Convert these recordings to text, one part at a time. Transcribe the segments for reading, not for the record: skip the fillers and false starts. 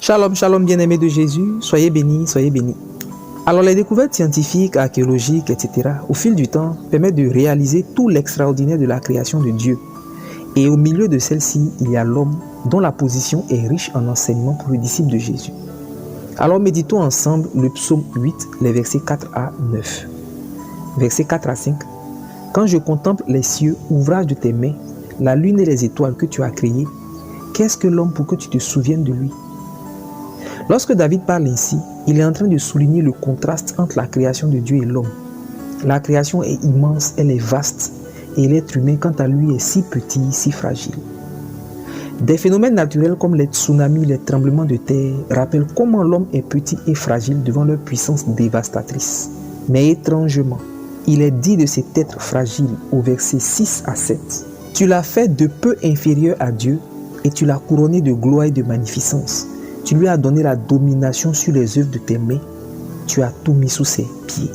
Shalom, shalom bien-aimés de Jésus, soyez bénis, soyez bénis. Alors les découvertes scientifiques, archéologiques, etc. au fil du temps permettent de réaliser tout l'extraordinaire de la création de Dieu. Et au milieu de celle-ci, il y a l'homme dont la position est riche en enseignements pour le disciple de Jésus. Alors méditons ensemble le psaume 8, les versets 4 à 9. Versets 4 à 5. Quand je contemple les cieux, ouvrage de tes mains, la lune et les étoiles que tu as créées, qu'est-ce que l'homme pour que tu te souviennes de lui? Lorsque David parle ainsi, il est en train de souligner le contraste entre la création de Dieu et l'homme. La création est immense, elle est vaste, et l'être humain, quant à lui, est si petit, si fragile. Des phénomènes naturels comme les tsunamis, les tremblements de terre rappellent comment l'homme est petit et fragile devant leur puissance dévastatrice. Mais étrangement, il est dit de cet être fragile au verset 6 à 7. Tu l'as fait de peu inférieur à Dieu et tu l'as couronné de gloire et de magnificence. Tu lui as donné la domination sur les œuvres de tes mains. Tu as tout mis sous ses pieds.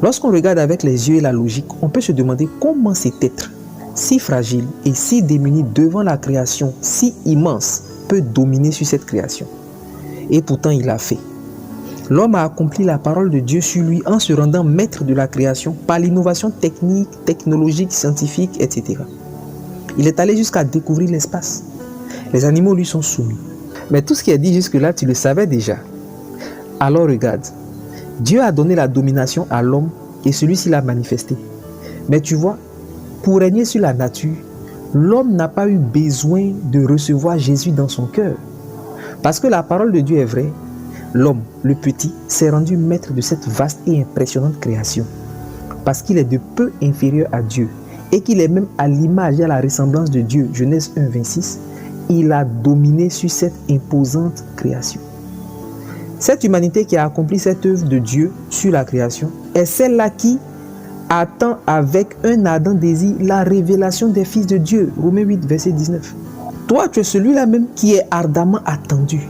Lorsqu'on regarde avec les yeux et la logique, on peut se demander comment cet être, si fragile et si démuni devant la création si immense, peut dominer sur cette création. Et pourtant, il l'a fait. L'homme a accompli la parole de Dieu sur lui en se rendant maître de la création par l'innovation technique, technologique, scientifique, etc. Il est allé jusqu'à découvrir l'espace. Les animaux lui sont soumis. Mais tout ce qui est dit jusque-là, tu le savais déjà. Alors regarde, Dieu a donné la domination à l'homme et celui-ci l'a manifesté. Mais tu vois, pour régner sur la nature, l'homme n'a pas eu besoin de recevoir Jésus dans son cœur. Parce que la parole de Dieu est vraie, l'homme, le petit, s'est rendu maître de cette vaste et impressionnante création. Parce qu'il est de peu inférieur à Dieu et qu'il est même à l'image et à la ressemblance de Dieu, Genèse 1, 26, il a dominé sur cette imposante création. Cette humanité qui a accompli cette œuvre de Dieu sur la création est celle-là qui attend avec un ardent désir la révélation des fils de Dieu. Romains 8, verset 19. Toi, tu es celui-là même qui est ardemment attendu.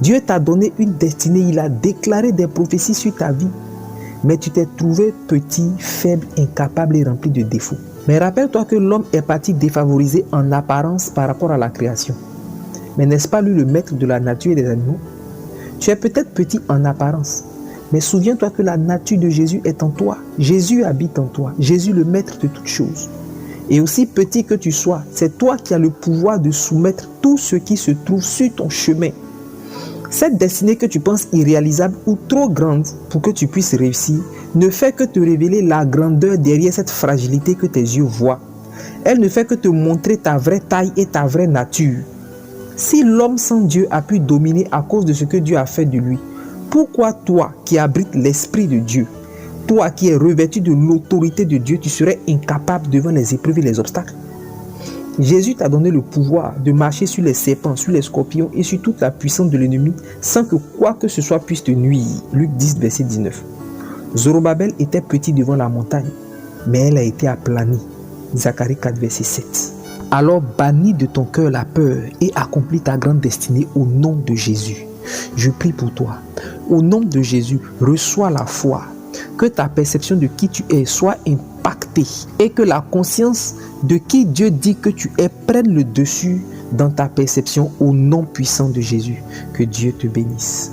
Dieu t'a donné une destinée, il a déclaré des prophéties sur ta vie. Mais tu t'es trouvé petit, faible, incapable et rempli de défauts. Mais rappelle-toi que l'homme est parti défavorisé en apparence par rapport à la création. Mais n'est-ce pas lui le maître de la nature et des animaux? Tu es peut-être petit en apparence, mais souviens-toi que la nature de Jésus est en toi. Jésus habite en toi. Jésus le maître de toutes choses. Et aussi petit que tu sois, c'est toi qui as le pouvoir de soumettre tout ce qui se trouve sur ton chemin. Cette destinée que tu penses irréalisable ou trop grande pour que tu puisses réussir ne fait que te révéler la grandeur derrière cette fragilité que tes yeux voient. Elle ne fait que te montrer ta vraie taille et ta vraie nature. Si l'homme sans Dieu a pu dominer à cause de ce que Dieu a fait de lui, pourquoi toi qui abrites l'esprit de Dieu, toi qui es revêtu de l'autorité de Dieu, tu serais incapable devant les épreuves et les obstacles? Jésus t'a donné le pouvoir de marcher sur les serpents, sur les scorpions et sur toute la puissance de l'ennemi sans que quoi que ce soit puisse te nuire. Luc 10, verset 19. Zorobabel était petit devant la montagne, mais elle a été aplanie. Zacharie 4, verset 7. Alors bannis de ton cœur la peur et accomplis ta grande destinée au nom de Jésus. Je prie pour toi. Au nom de Jésus, reçois la foi. Que ta perception de qui tu es soit impactée et que la conscience de qui Dieu dit que tu es prenne le dessus dans ta perception au nom puissant de Jésus. Que Dieu te bénisse.